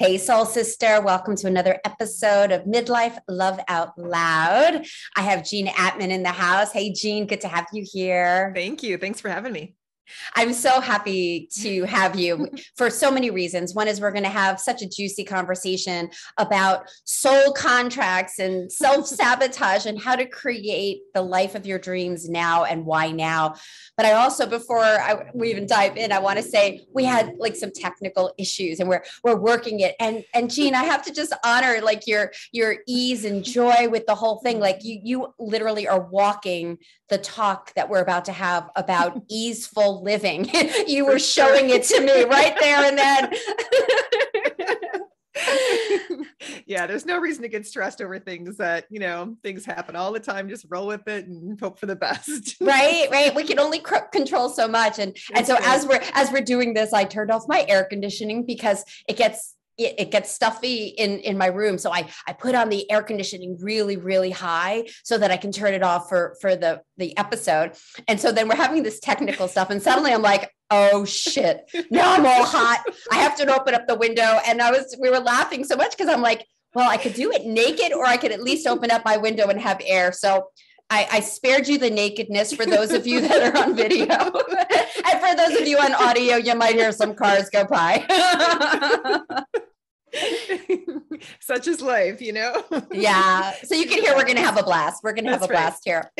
Hey, soul sister. Welcome to another episode of Midlife Love Out Loud. I have Jean Atman in the house. Hey, Jean, good to have you here. Thank you. Thanks for having me. I'm so happy to have you for so many reasons. One is we're going to have such a juicy conversation about soul contracts and self-sabotage and how to create the life of your dreams now and why now. But I also, we even dive in, I want to say we had like some technical issues and we're working it. And Jean, I have to just honor like your ease and joy with the whole thing. Like you literally are walking the talk that we're about to have about easeful living. You were showing it to me right there and then. Yeah, there's no reason to get stressed over things that, things happen all the time. Just roll with it and hope for the best. Right. We can only control so much. And so as we're doing this, I turned off my air conditioning because it gets stuffy in my room. So I put on the air conditioning really, really high so that I can turn it off for the episode. And so then we're having this technical stuff. And suddenly I'm like, oh shit, now I'm all hot. I have to open up the window. And we were laughing so much because I'm like, well, I could do it naked, or I could at least open up my window and have air. So I spared you the nakedness for those of you that are on video. And for those of you on audio, you might hear some cars go by. Such is life, Yeah. So you can hear we're going to have a blast. We're going to have a blast here.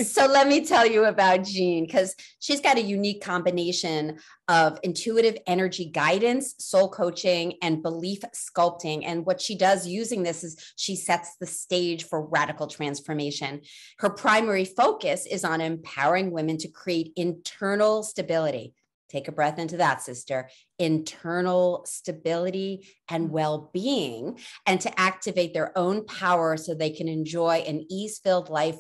So let me tell you about Jean, because she's got a unique combination of intuitive energy guidance, soul coaching, and belief sculpting. And what she does using this is she sets the stage for radical transformation. Her primary focus is on empowering women to create internal stability. Take a breath into that, sister. Internal stability and well-being, and to activate their own power so they can enjoy an ease-filled life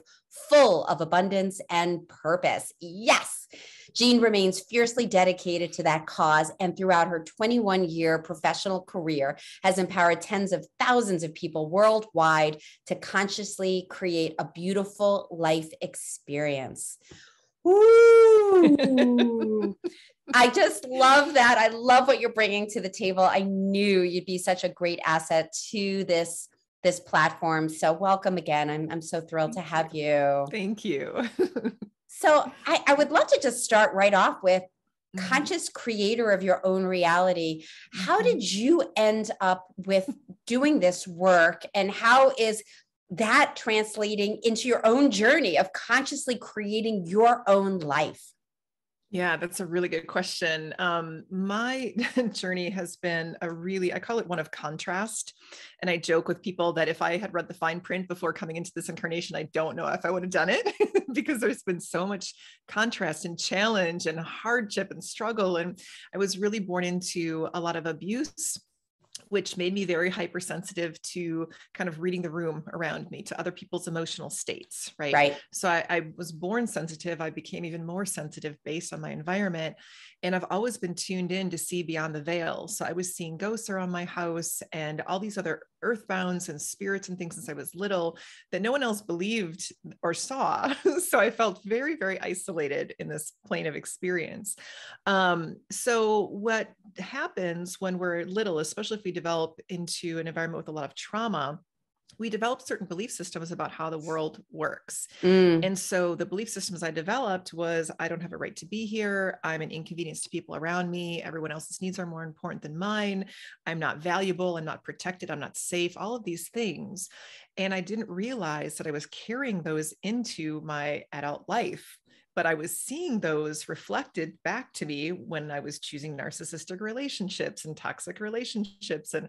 full of abundance and purpose. Yes, Jean remains fiercely dedicated to that cause, and throughout her 21-year professional career has empowered tens of thousands of people worldwide to consciously create a beautiful life experience. Ooh. I just love that. I love what you're bringing to the table. I knew you'd be such a great asset to this platform. So welcome again. I'm so thrilled to have you. Thank you. So I would love to just start right off with conscious creator of your own reality. How did you end up with doing this work, and how is that translating into your own journey of consciously creating your own life? Yeah, that's a really good question. My journey has been I call it one of contrast. And I joke with people that if I had read the fine print before coming into this incarnation, I don't know if I would have done it because there's been so much contrast and challenge and hardship and struggle. And I was really born into a lot of abuse, which made me very hypersensitive to kind of reading the room around me, to other people's emotional states, right? Right. So I was born sensitive. I became even more sensitive based on my environment. And I've always been tuned in to see beyond the veil. So I was seeing ghosts around my house and all these other earthbounds and spirits and things since I was little that no one else believed or saw. So I felt very, very isolated in this plane of experience. So what happens when we're little, especially if we develop into an environment with a lot of trauma, we develop certain belief systems about how the world works. And so the belief systems I developed was, I don't have a right to be here. I'm an inconvenience to people around me. Everyone else's needs are more important than mine. I'm not valuable. I'm not protected. I'm not safe. All of these things. And I didn't realize that I was carrying those into my adult life. But I was seeing those reflected back to me when I was choosing narcissistic relationships and toxic relationships and,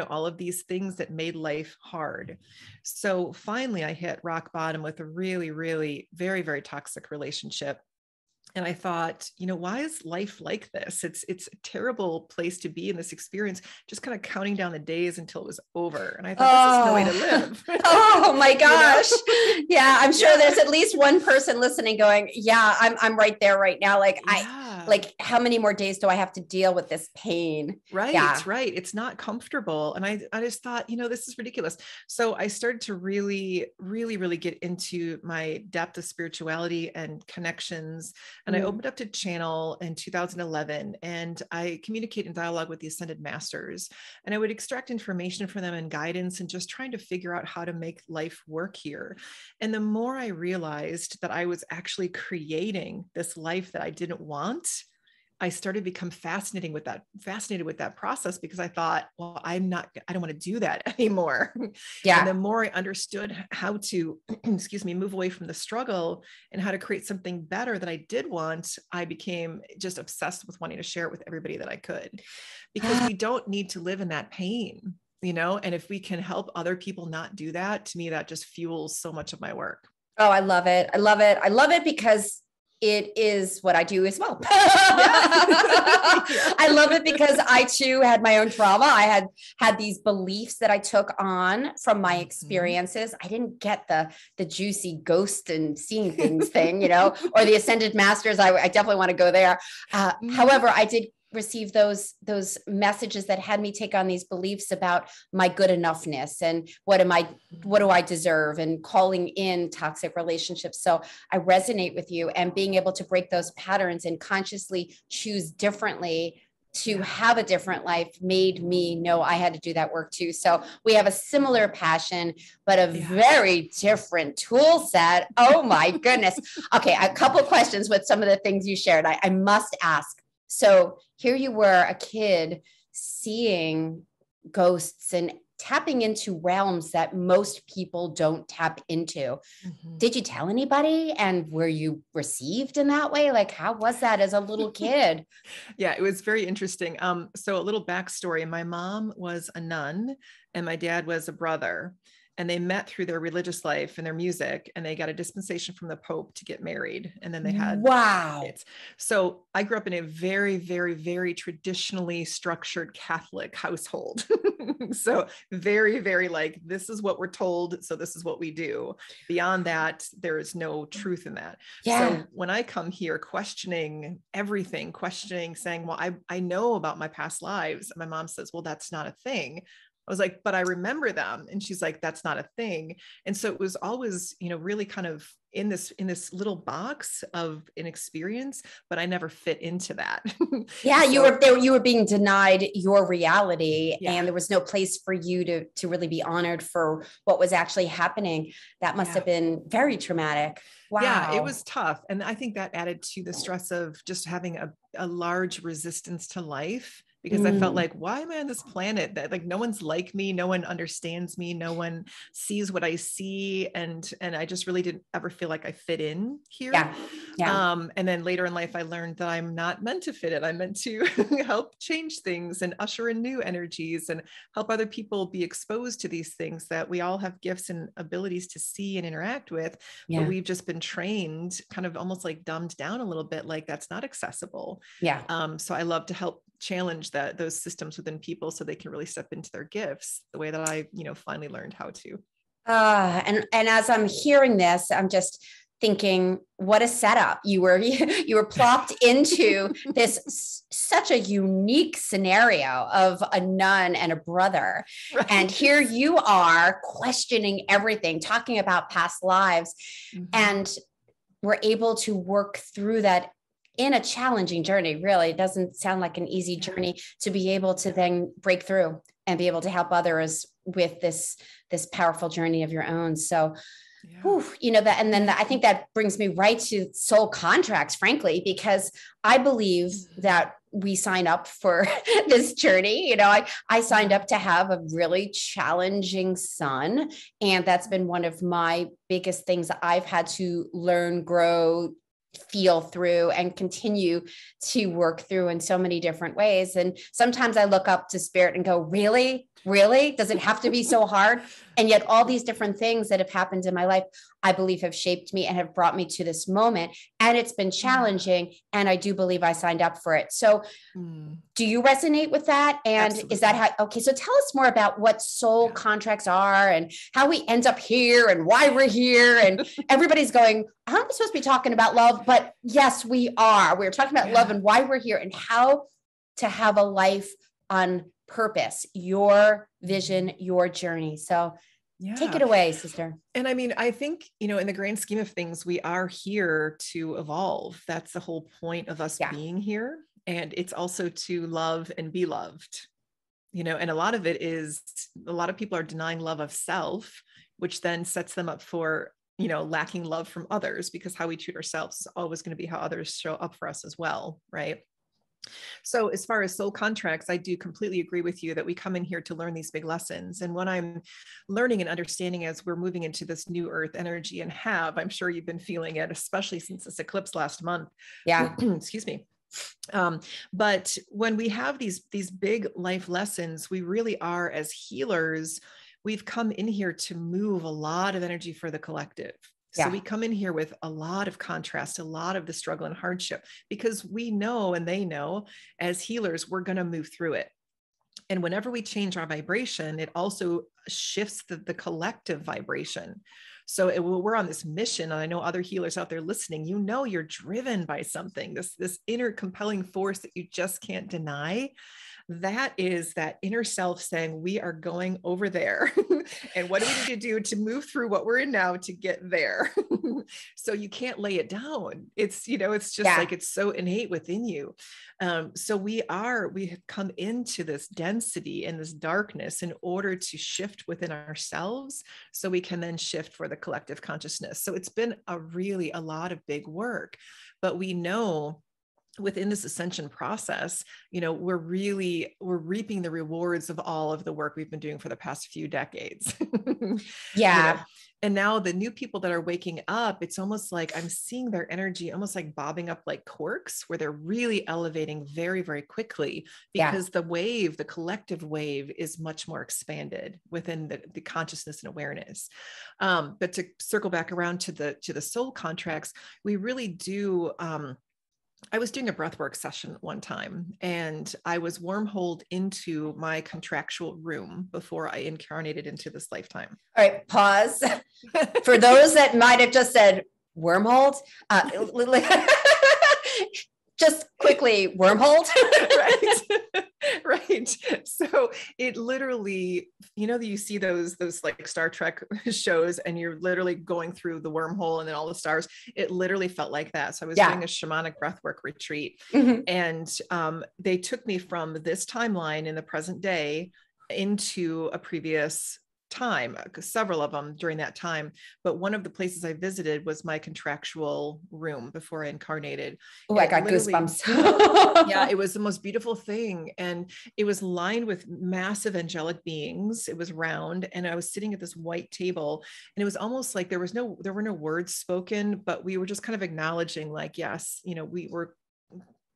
all of these things that made life hard. So finally I hit rock bottom with a really, really very, very toxic relationship. And I thought, why is life like this? It's a terrible place to be in this experience, just kind of counting down the days until it was over. And I thought, this is no way to live. Oh my gosh. Yeah. I'm sure there's at least one person listening going, yeah, I'm right there right now. Like how many more days do I have to deal with this pain? Right. Yeah. Right. It's not comfortable. And I just thought, this is ridiculous. So I started to really, really, really get into my depth of spirituality and connections And I opened up to channel in 2011, and I communicate in dialogue with the ascended masters. And I would extract information from them and guidance and just trying to figure out how to make life work here. And the more I realized that I was actually creating this life that I didn't want, I started to become fascinated with that process, because I thought, well, I don't want to do that anymore. Yeah. And the more I understood how to, move away from the struggle and how to create something better that I did want, I became just obsessed with wanting to share it with everybody that I could, because we don't need to live in that pain, and if we can help other people not do that, to me, that just fuels so much of my work. Oh, I love it. I love it. I love it because it is what I do as well. I love it because I too had my own trauma. I had these beliefs that I took on from my experiences. I didn't get the juicy ghost and seeing things thing, or the ascended masters. I definitely want to go there. However, I did receive those messages that had me take on these beliefs about my good enoughness and what do I deserve, and calling in toxic relationships. So I resonate with you, and being able to break those patterns and consciously choose differently to have a different life made me know I had to do that work too. So we have a similar passion, but a very different tool set. Oh my goodness. Okay. A couple of questions with some of the things you shared. I must ask. So here you were, a kid, seeing ghosts and tapping into realms that most people don't tap into. Did you tell anybody? And were you received in that way? Like, how was that as a little kid? Yeah, it was very interesting. So a little backstory. My mom was a nun and my dad was a brother. And they met through their religious life and their music, and they got a dispensation from the Pope to get married. And then they had kids. So I grew up in a very, very, very traditionally structured Catholic household. So very, very like, this is what we're told, so this is what we do. Beyond that, there is no truth in that. So when I come here questioning everything, saying, well, I know about my past lives. My mom says, well, that's not a thing. I was like, but I remember them. And she's like, that's not a thing. And so it was always, really kind of in this little box of an experience, but I never fit into that. Yeah. You were being denied your reality, and there was no place for you to really be honored for what was actually happening. That must have been very traumatic. Wow. Yeah, it was tough. And I think that added to the stress of just having a large resistance to life, because I felt like, why am I on this planet that like no one's like me, no one understands me, no one sees what I see, and I just really didn't ever feel like I fit in here. And then later in life, I learned that I'm not meant to fit in. I'm meant to help change things and usher in new energies and help other people be exposed to these things that we all have gifts and abilities to see and interact with. But we've just been trained, kind of almost like dumbed down a little bit, like that's not accessible. So I love to help challenge those systems within people so they can really step into their gifts the way that I, finally learned how to. And as I'm hearing this, I'm just thinking, what a setup. You were plopped into this such a unique scenario of a nun and a brother. Right. And here you are questioning everything, talking about past lives. And we're able to work through that in a challenging journey. Really, it doesn't sound like an easy journey to be able to then break through and be able to help others with this powerful journey of your own. So, that, and then I think that brings me right to soul contracts, frankly, because I believe that we sign up for this journey. I signed up to have a really challenging son, and that's been one of my biggest things I've had to learn, grow, feel through, and continue to work through in so many different ways. And sometimes I look up to spirit and go, really? Does it have to be so hard? And yet all these different things that have happened in my life, I believe have shaped me and have brought me to this moment. And it's been challenging. And I do believe I signed up for it. So do you resonate with that? And Absolutely. Is that how, okay, so tell us more about what soul contracts are and how we end up here and why we're here. And everybody's going, aren't we supposed to be talking about love? But yes, we are. We're talking about love and why we're here and how to have a life on purpose, your vision, your journey. So Take it away, sister. And I mean, I think, you know, in the grand scheme of things, we are here to evolve. That's the whole point of us being here. And it's also to love and be loved, you know, and a lot of it is, a lot of people are denying love of self, which then sets them up for, you know, lacking love from others, because how we treat ourselves is always going to be how others show up for us as well. Right. So as far as soul contracts, I do completely agree with you that we come in here to learn these big lessons. And what I'm learning and understanding as we're moving into this new earth energy, and I'm sure you've been feeling it, especially since this eclipse last month. Yeah. Excuse me. But when we have these big life lessons, we really are, as healers, we've come in here to move a lot of energy for the collective. So we come in here with a lot of contrast, a lot of the struggle and hardship, because we know, and they know, as healers, we're going to move through it. And whenever we change our vibration, it also shifts the collective vibration. So we're on this mission, and I know other healers out there listening, you know, you're driven by something, this inner compelling force that you just can't deny. That is that inner self saying, we are going over there. And what do we need to do to move through what we're in now to get there? So you can't lay it down. It's, you know, it's just like, it's so innate within you. So we have come into this density and this darkness in order to shift within ourselves, so we can then shift for the collective consciousness. So it's been a lot of big work, but we know within this ascension process, you know, we're reaping the rewards of all of the work we've been doing for the past few decades. Yeah. You know? And now the new people that are waking up, it's almost like I'm seeing their energy almost like bobbing up like corks, where they're really elevating very, very quickly, because the collective wave is much more expanded within the consciousness and awareness. But to circle back around to the soul contracts, we really do, I was doing a breathwork session one time, and I was wormholed into my contractual room before I incarnated into this lifetime. All right, pause. For those that might have just said wormhole, just quickly, wormhole. Right. Right. So it literally, you know, you see those like Star Trek shows, and you're literally going through the wormhole and then all the stars. It literally felt like that. So I was doing a shamanic breathwork retreat, and they took me from this timeline in the present day into a previous time, several of them during that time. But one of the places I visited was my contractual room before I incarnated. Oh, I got goosebumps. Yeah, it was the most beautiful thing. And it was lined with massive angelic beings. It was round, and I was sitting at this white table, and it was almost like there were no words spoken, but we were just kind of acknowledging, like, yes, you know, we were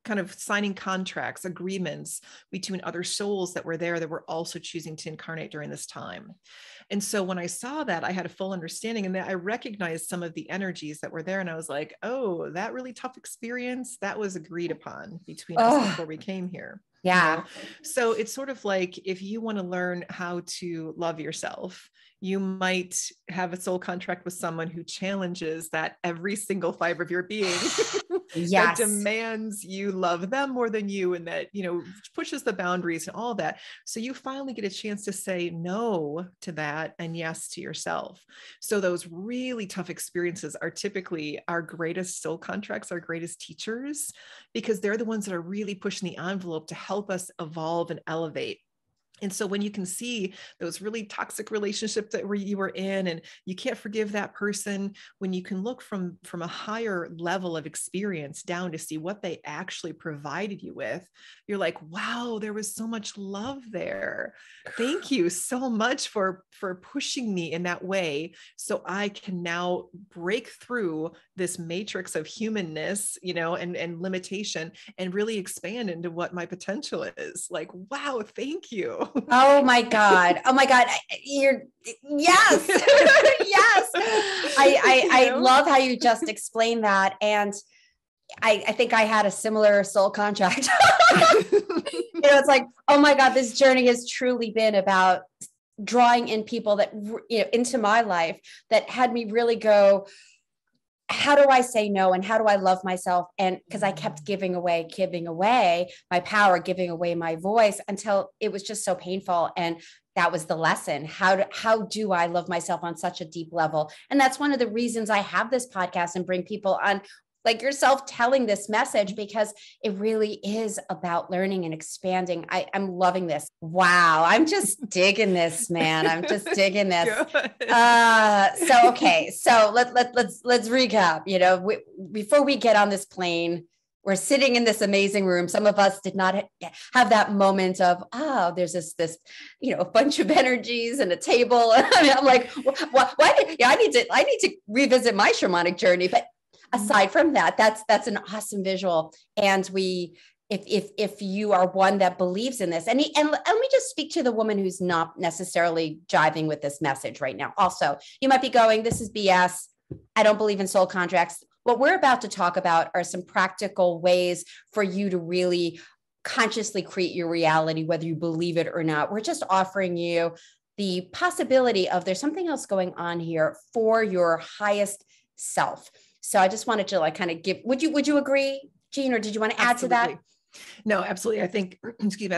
kind of signing contracts, agreements between other souls that were there that were also choosing to incarnate during this time. And so when I saw that, I had a full understanding, and that I recognized some of the energies that were there. And I was like, oh, that really tough experience, that was agreed upon between us before we came here. Yeah. You know? So it's sort of like, if you want to learn how to love yourself, you might have a soul contract with someone who challenges that every single fiber of your being. That demands you love them more than you, and that, you know, pushes the boundaries and all that. So you finally get a chance to say no to that and yes to yourself. So those really tough experiences are typically our greatest soul contracts, our greatest teachers, because they're the ones that are really pushing the envelope to help us evolve and elevate. And so when you can see those really toxic relationships that you were in, and you can't forgive that person, when you can look from a higher level of experience down to see what they actually provided you with, you're like, wow, there was so much love there. Thank you so much for pushing me in that way, so I can now break through this matrix of humanness, you know, and limitation, and really expand into what my potential is. Like, wow, thank you. Oh my God. Oh my God. Yes. Yes. I love how you just explained that. And I think I had a similar soul contract. You know, it's like, oh my God, this journey has truly been about drawing in people that, you know, into my life that had me really go, how do I say no? And how do I love myself? And because I kept giving away my power, giving away my voice, until it was just so painful. And that was the lesson. How do I love myself on such a deep level? And that's one of the reasons I have this podcast and bring people on like yourself telling this message, because it really is about learning and expanding. I'm loving this. Wow. I'm just digging this, man. I'm just digging this. Okay. So let's recap, before we get on this plane, we're sitting in this amazing room. Some of us did not have that moment of, there's this, a bunch of energies and a table. I'm like, why? Yeah, I need to revisit my shamanic journey. But aside from that, that's an awesome visual. And if you are one that believes in this, and let me just speak to the woman who's not necessarily jiving with this message right now. Also, you might be going, this is BS. I don't believe in soul contracts. What we're about to talk about are some practical ways for you to really consciously create your reality, whether you believe it or not. We're just offering you the possibility of there's something else going on here for your highest self. So I just wanted to kind of would you agree, Jean, or did you want to add to that? No, absolutely. I think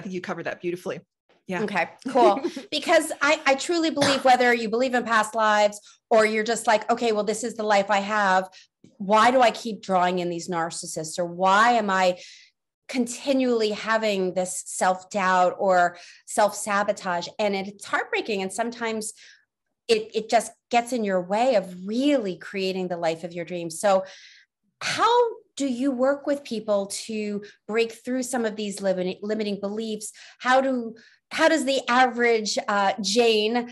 you covered that beautifully. Yeah. Okay, cool. Because I truly believe, whether you believe in past lives or you're just like, okay, well, this is the life I have. Why do I keep drawing in these narcissists? Or why am I continually having this self-doubt or self-sabotage? And it's heartbreaking. And sometimes it just gets in your way of really creating the life of your dreams. So how do you work with people to break through some of these limiting beliefs? How does the average Jane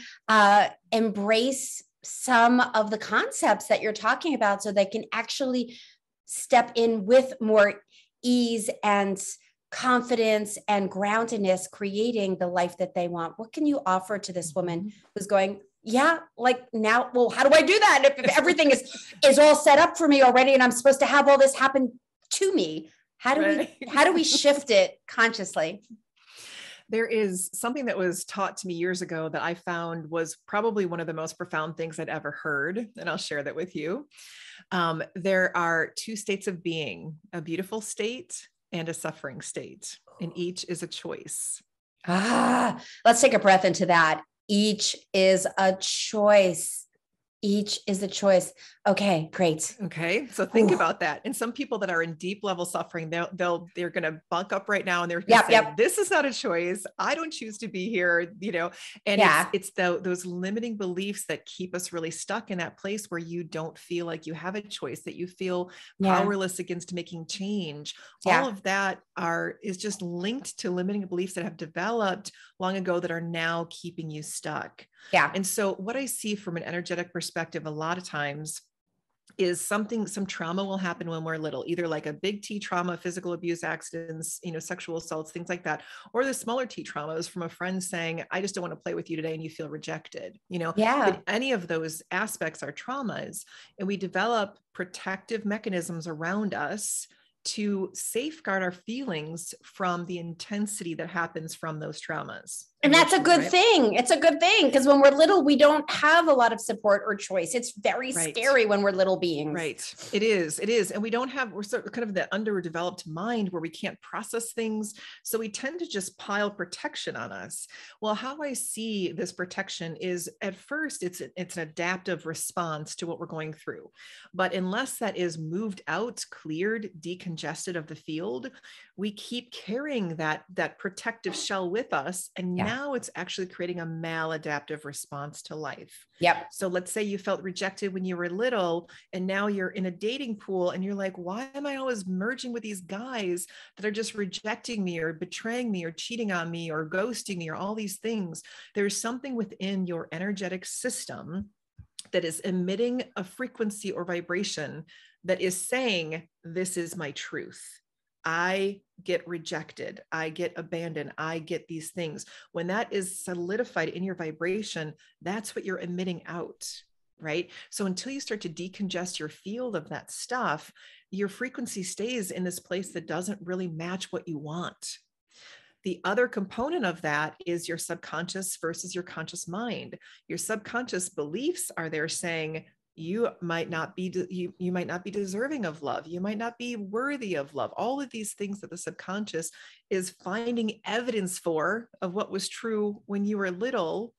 embrace some of the concepts that you're talking about so they can actually step in with more ease and confidence and groundedness, creating the life that they want? What can you offer to this woman who's going, yeah, like now, well, how do I do that? If everything is all set up for me already and I'm supposed to have all this happen to me, how do we shift it consciously? There is something that was taught to me years ago that I found was probably one of the most profound things I'd ever heard. And I'll share that with you. There are two states of being, a beautiful state and a suffering state, and each is a choice. Let's take a breath into that. Each is a choice. Each is a choice. Okay, great. Okay. So think about that. And some people that are in deep level suffering, they're going to bunk up right now and they're going to say, this is not a choice. I don't choose to be here, and it's those limiting beliefs that keep us really stuck in that place where you don't feel like you have a choice, that you feel powerless against making change. All of that is just linked to limiting beliefs that have developed long ago that are now keeping you stuck. Yeah. And so what I see from an energetic perspective, a lot of times is some trauma will happen when we're little, either like a big T trauma, physical abuse, accidents, sexual assaults, things like that, or the smaller T traumas from a friend saying, I just don't want to play with you today, and you feel rejected, But any of those aspects are traumas, and we develop protective mechanisms around us to safeguard our feelings from the intensity that happens from those traumas. And that's a good thing. It's a good thing, because when we're little, we don't have a lot of support or choice. It's very scary when we're little beings. Right. It is. And we're sort of kind of the underdeveloped mind where we can't process things. So we tend to just pile protection on us. Well, how I see this protection is, at first, it's an adaptive response to what we're going through. But unless that is moved out, cleared, decongested of the field, we keep carrying that protective shell with us. And now it's actually creating a maladaptive response to life. Yep. So let's say you felt rejected when you were little, and now you're in a dating pool and you're like, why am I always merging with these guys that are just rejecting me or betraying me or cheating on me or ghosting me or all these things? There's something within your energetic system that is emitting a frequency or vibration that is saying, this is my truth. I get rejected. I get abandoned. I get these things. When that is solidified in your vibration, that's what you're emitting out, right? So until you start to decongest your field of that stuff, your frequency stays in this place that doesn't really match what you want. The other component of that is your subconscious versus your conscious mind. Your subconscious beliefs are there saying, you might not be, you might not be deserving of love. You might not be worthy of love. All of these things that the subconscious is finding evidence for of what was true when you were little,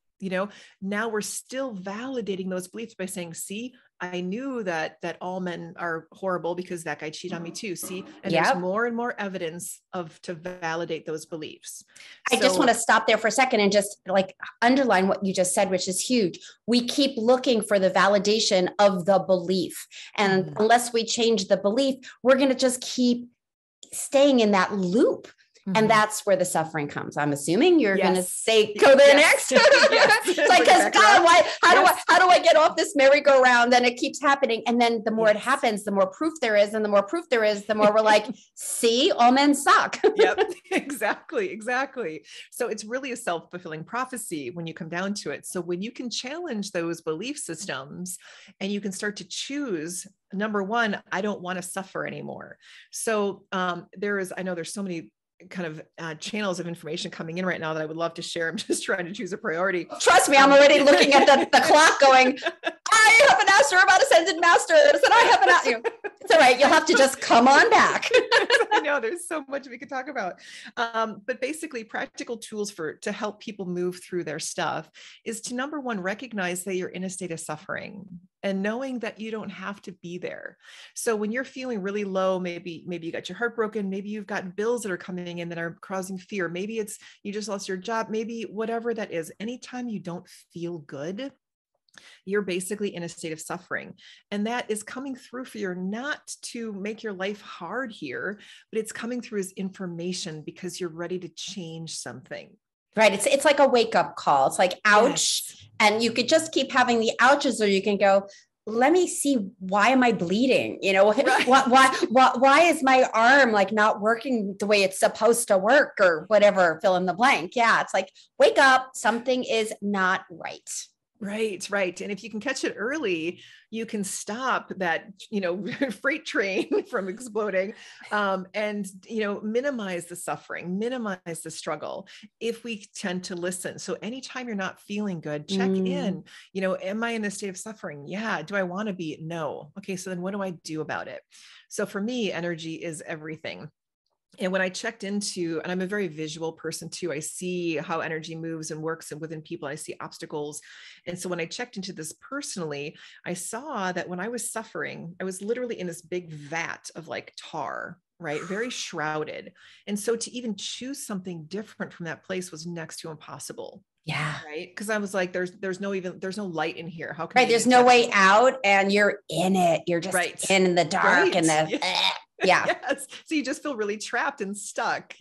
now we're still validating those beliefs by saying, see, I knew that all men are horrible because that guy cheated on me too. See, and there's more and more evidence to validate those beliefs. I just want to stop there for a second and just like underline what you just said, which is huge. We keep looking for the validation of the belief. And unless we change the belief, we're going to just keep staying in that loop. And that's where the suffering comes. I'm assuming you're going to say, go there next. It's like, because God, how do I get off this merry-go-round? And it keeps happening. And then the more it happens, the more proof there is. And the more proof there is, the more we're like, see, all men suck. Exactly. So it's really a self-fulfilling prophecy when you come down to it. So when you can challenge those belief systems and you can start to choose, number one, I don't want to suffer anymore. So I know there's so many kind of channels of information coming in right now that I would love to share. I'm just trying to choose a priority. Trust me, I'm already looking at the clock going, I haven't asked her about Ascended Masters and I haven't asked you. It's all right. You'll have to just come on back. I know there's so much we could talk about. But basically practical tools to help people move through their stuff is to, number one, recognize that you're in a state of suffering and knowing that you don't have to be there. So when you're feeling really low, maybe you got your heart broken, maybe you've got bills that are coming in that are causing fear. Maybe it's you just lost your job, maybe whatever that is. Anytime you don't feel good, you're basically in a state of suffering. And that is coming through for you, not to make your life hard here, but it's coming through as information because you're ready to change something. Right. It's like a wake up call. It's like, ouch. Yes. And you could just keep having the ouches, or you can go, let me see, why am I bleeding? Right. Why is my arm like not working the way it's supposed to work, or whatever, fill in the blank. Yeah. It's like, wake up, something is not right. Right. And if you can catch it early, you can stop that, freight train from exploding, and, minimize the suffering, minimize the struggle if we tend to listen. So anytime you're not feeling good, check in, am I in a state of suffering? Yeah. Do I want to be? No. Okay. So then what do I do about it? So for me, energy is everything. And when I checked into, and I'm a very visual person too, I see how energy moves and works and within people, I see obstacles. And so when I checked into this personally, I saw that when I was suffering, I was literally in this big vat of like tar, right? Very shrouded. And so to even choose something different from that place was next to impossible. Yeah. Right. Because I was like, there's no light in here. How can right? There's no way out, and you're in it. You're just in the dark and the yeah. Yes. So you just feel really trapped and stuck,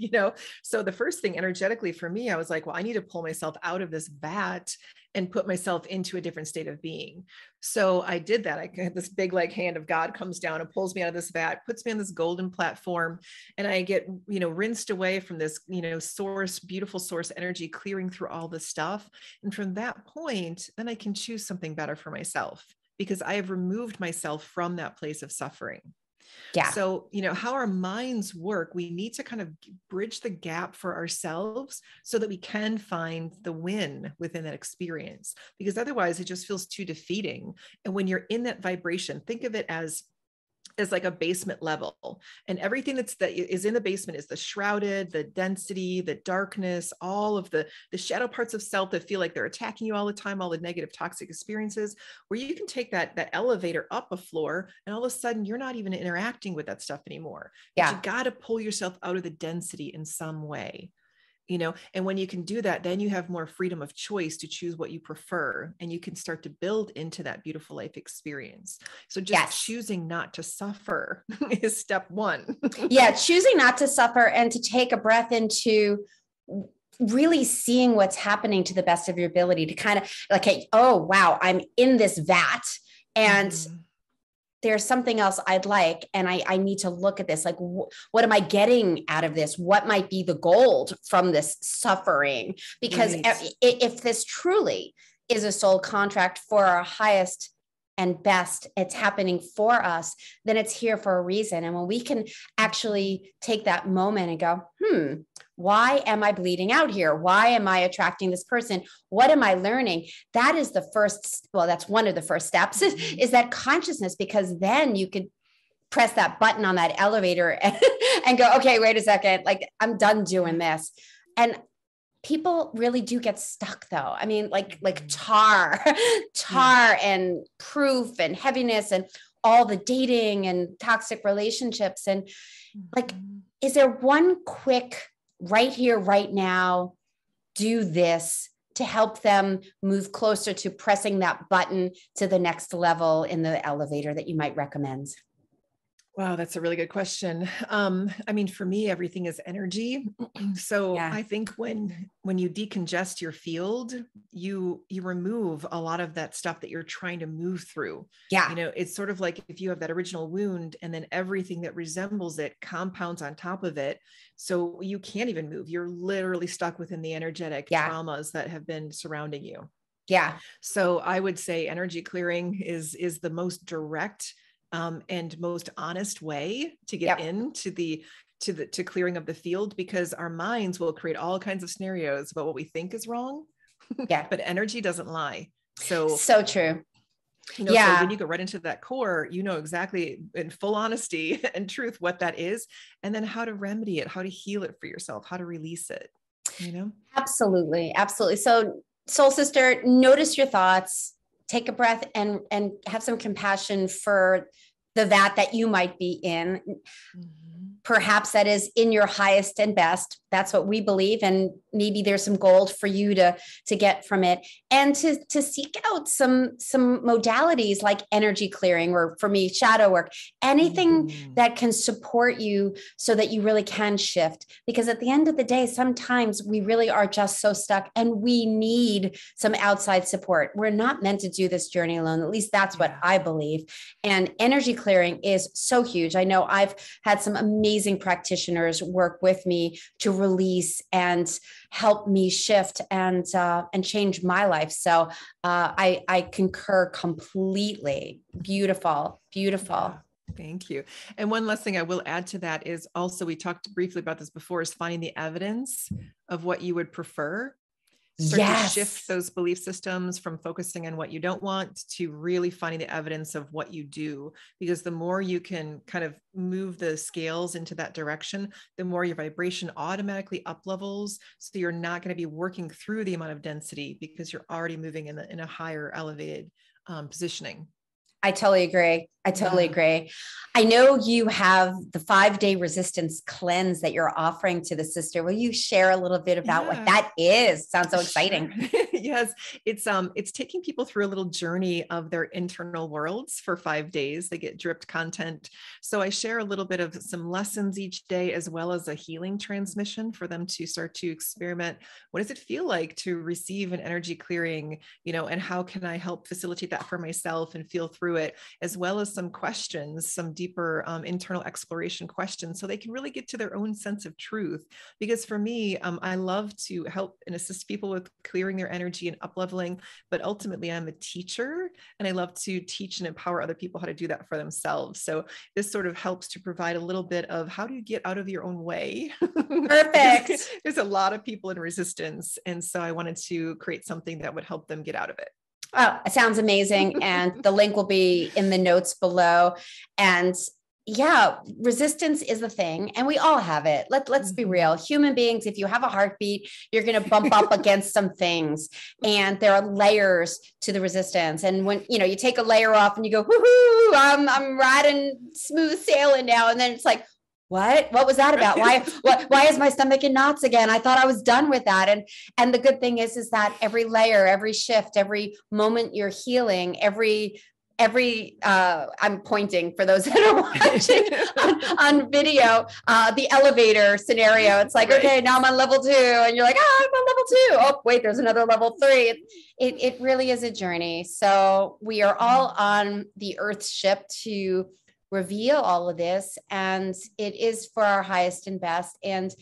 So the first thing energetically for me, I was like, well, I need to pull myself out of this vat and put myself into a different state of being. So I did that. I had this big hand of God comes down and pulls me out of this vat, puts me on this golden platform, and I get, rinsed away from this, beautiful source energy, clearing through all the stuff. And from that point, then I can choose something better for myself because I have removed myself from that place of suffering. Yeah. So, how our minds work, we need to kind of bridge the gap for ourselves so that we can find the win within that experience, because otherwise it just feels too defeating. And when you're in that vibration, think of it as like a basement level, and everything that is in the basement is the shrouded, the density, the darkness, all of the shadow parts of self that feel like they're attacking you all the time, all the negative toxic experiences, where you can take that elevator up a floor and all of a sudden you're not even interacting with that stuff anymore. But you got to pull yourself out of the density in some way. And when you can do that, then you have more freedom of choice to choose what you prefer, and you can start to build into that beautiful life experience. So just choosing not to suffer is step one. Yeah. Choosing not to suffer and to take a breath into really seeing what's happening to the best of your ability, to kind of like, hey, oh, wow, I'm in this vat and there's something else I'd like, and I need to look at this. Like, what am I getting out of this? What might be the gold from this suffering? Because if this truly is a soul contract for our highest and best, it's happening for us, then it's here for a reason. And when we can actually take that moment and go, why am I bleeding out here? Why am I attracting this person? What am I learning? That is the first, well, that's one of the first steps is that consciousness, because then you could press that button on that elevator and go, okay, wait a second. Like, I'm done doing this. And people really do get stuck though. I mean, like tar and proof and heaviness and all the dating and toxic relationships. And like, is there one quick right here, right now, do this to help them move closer to pressing that button to the next level in the elevator that you might recommend? Wow, that's a really good question. I mean, for me, everything is energy. So I think when you decongest your field, you remove a lot of that stuff that you're trying to move through. Yeah. You know, it's sort of like if you have that original wound and then everything that resembles it compounds on top of it. So you can't even move. You're literally stuck within the energetic traumas that have been surrounding you. Yeah. So I would say energy clearing is the most direct and most honest way to get into to clearing of the field, because our minds will create all kinds of scenarios about what we think is wrong. But energy doesn't lie. So true. You know, so when you go right into that core, you know exactly in full honesty and truth what that is, and then how to remedy it, how to heal it for yourself, how to release it, you know? Absolutely. Absolutely. So soul sister, notice your thoughts, take a breath and have some compassion for the vat that you might be in. Perhaps that is in your highest and best. That's what we believe. And maybe there's some gold for you to get from it, and to seek out some modalities like energy clearing, or for me, shadow work, anything that can support you so that you really can shift. Because at the end of the day, sometimes we really are just so stuck and we need some outside support. We're not meant to do this journey alone. At least that's what I believe. And energy clearing is so huge. I know I've had some amazing practitioners work with me to release and help me shift and change my life. So I concur completely. Beautiful, beautiful. Yeah. Thank you. And one last thing I will add to that is also, we talked briefly about this before, is finding the evidence of what you would prefer. Start to shift those belief systems from focusing on what you don't want to really finding the evidence of what you do. Because the more you can kind of move the scales into that direction, the more your vibration automatically up levels. So you're not going to be working through the amount of density because you're already moving in a higher elevated positioning. I totally agree. I totally agree. I know you have the 5-day resistance cleanse that you're offering to the sister. Will you share a little bit about what that is? Sounds so exciting. Sure. Yes. It's taking people through a little journey of their internal worlds for 5 days. They get dripped content. So I share a little bit of some lessons each day, as well as a healing transmission for them to start to experiment. What does it feel like to receive an energy clearing, you know, and how can I help facilitate that for myself and feel through it, as well as some questions, some deeper internal exploration questions, so they can really get to their own sense of truth. Because for me, I love to help and assist people with clearing their energy and up-leveling, but ultimately I'm a teacher and I love to teach and empower other people how to do that for themselves. So this sort of helps to provide a little bit of how do you get out of your own way? Perfect. There's a lot of people in resistance. And so I wanted to create something that would help them get out of it. Oh, it sounds amazing. And the link will be in the notes below. And yeah, resistance is a thing and we all have it. Let's be real. Human beings, if you have a heartbeat, you're going to bump up against some things, and there are layers to the resistance. And when, you know, you take a layer off and you go, whoo, I'm riding smooth sailing now. And then it's like, what was that about? Why is my stomach in knots again? I thought I was done with that. And the good thing is that every layer, every shift, every moment you're healing, every I'm pointing for those that are watching on video, the elevator scenario. It's like, okay, now I'm on level 2 and you're like, I'm on level 2. Oh, wait, there's another level 3. It really is a journey. So we are all on the Earth's ship to reveal all of this, and it is for our highest and best. And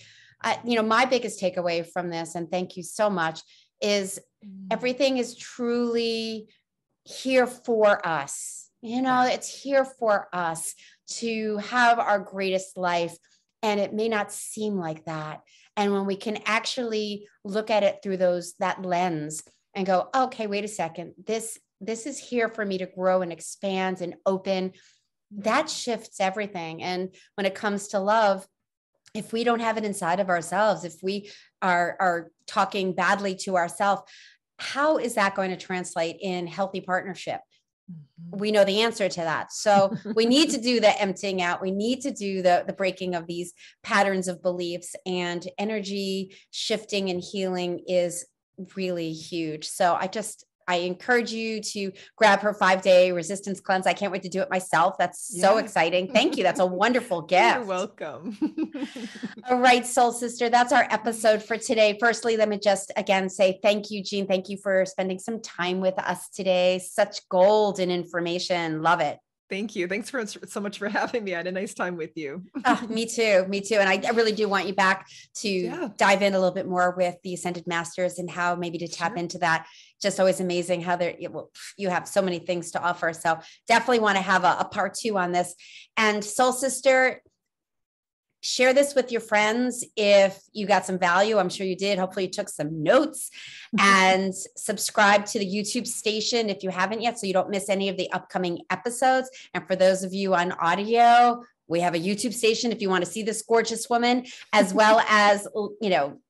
you know, my biggest takeaway from this, and thank you so much, is everything is truly here for us. It's here for us to have our greatest life. And it may not seem like that. And when we can actually look at it through that lens and go, okay, wait a second, this is here for me to grow and expand and open, that shifts everything. And when it comes to love, if we don't have it inside of ourselves, if we are talking badly to ourselves, how is that going to translate in healthy partnership? We know the answer to that. So we need to do the emptying out. We need to do the breaking of these patterns of beliefs, and energy shifting and healing is really huge. So I encourage you to grab her 5-day resistance cleanse. I can't wait to do it myself. That's so exciting. Thank you. That's a wonderful gift. You're welcome. All right, soul sister, that's our episode for today. Firstly, let me just again say thank you, Jean. Thank you for spending some time with us today. Such gold and information. Love it. Thank you. Thanks so much for having me. I had a nice time with you. Me too. And I really do want you back to dive in a little bit more with the Ascended Masters and how maybe to tap into that. Just always amazing how you have so many things to offer. So definitely want to have a part 2 on this. And soul sister, share this with your friends if you got some value. I'm sure you did. Hopefully you took some notes, and subscribe to the YouTube station if you haven't yet, so you don't miss any of the upcoming episodes. And for those of you on audio, we have a YouTube station if you want to see this gorgeous woman, as well as,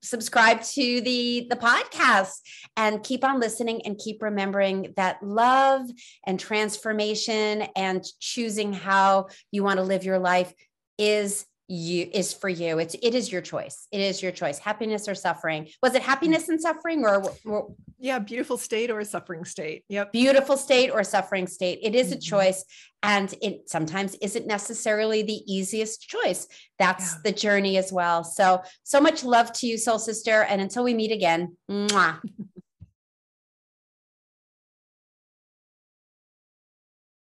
subscribe to the podcast, and keep on listening, and keep remembering that love and transformation and choosing how you want to live your life is for you. It is your choice. It is your choice. Happiness or suffering. Was it happiness and suffering or beautiful state or a suffering state? Yep. Beautiful state or suffering state. It is a choice. And it sometimes isn't necessarily the easiest choice. That's the journey as well. So much love to you, soul sister. And until we meet again, mwah.